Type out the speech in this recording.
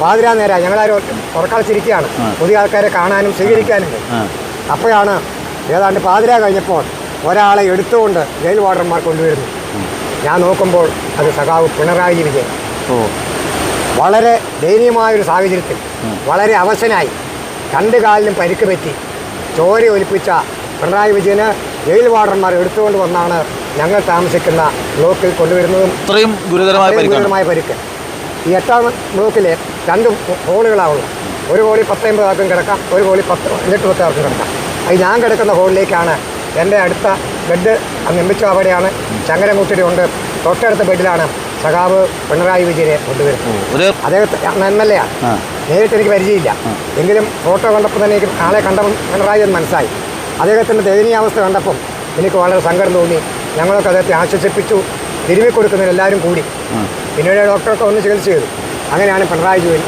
പാതിരാ നേരം ഞങ്ങളാരും ഉറക്കളച്ചിരിക്കുകയാണ് പുതിയ ആൾക്കാരെ കാണാനും സ്വീകരിക്കാനും. അപ്പോഴാണ് ഏതാണ്ട് പാതിരാ കഴിഞ്ഞപ്പോൾ ഒരാളെ എടുത്തുകൊണ്ട് ജയിൽ വാർഡന്മാർ കൊണ്ടുവരുന്നു. ഞാൻ നോക്കുമ്പോൾ അത് സഖാവ് പിണറായി വിജയൻ. വളരെ ദയനീയമായൊരു സാഹചര്യത്തിൽ വളരെ അവശനായി 2 കാലിലും പരിക്ക് പറ്റി ചോര ഒലിപ്പിച്ച പിണറായി വിജയന് ജയിൽ വാർഡന്മാർ എടുത്തുകൊണ്ട് വന്നാണ് ഞങ്ങൾ താമസിക്കുന്ന ബ്ലോക്കിൽ കൊണ്ടുവരുന്നതും. ഇത്രയും ഗുരുതരമായ പരിക്ക്. ഈ 8ാം ബ്ലോക്കിലെ 2 ഹോളുകളാവുള്ളൂ. ഒരു ഹോളിൽ 10-50 ആർക്കും കിടക്കാം, ഒരു ഹോളിൽ 18-10 ആർക്കും കിടക്കാം. അത് ഞാൻ കിടക്കുന്ന ഹോളിലേക്കാണ് എൻ്റെ അടുത്ത ബെഡ് നിർമ്മിച്ച അവിടെയാണ്. ചങ്ങരംകുത്തിരി ഉണ്ട്. തൊട്ടടുത്ത ബെഡിലാണ് സഖാവ് പിണറായി വിജയനെ കൊണ്ടുവരുന്നത്. അദ്ദേഹത്തെ MLA ആണ്. നേരിട്ട് എനിക്ക് പരിചയമില്ല, എങ്കിലും ഫോട്ടോ കണ്ടപ്പോൾ തന്നെ എനിക്ക് ആളെ കണ്ടപ്പോൾ പിണറായി എന്ന് മനസ്സിലായി. അദ്ദേഹത്തിൻ്റെ ദയനീയാവസ്ഥ കണ്ടപ്പം എനിക്ക് വളരെ സങ്കടം തോന്നി. ഞങ്ങളൊക്കെ അദ്ദേഹത്തെ ആശ്വസിപ്പിച്ചു. തിരുമ്മി കൊടുക്കുന്നതിന് എല്ലാവരും കൂടി. പിന്നീട് ഡോക്ടറൊക്കെ ഒന്ന് ചികിത്സ ചെയ്തു. അങ്ങനെയാണ് പിണറായി വിജയൻ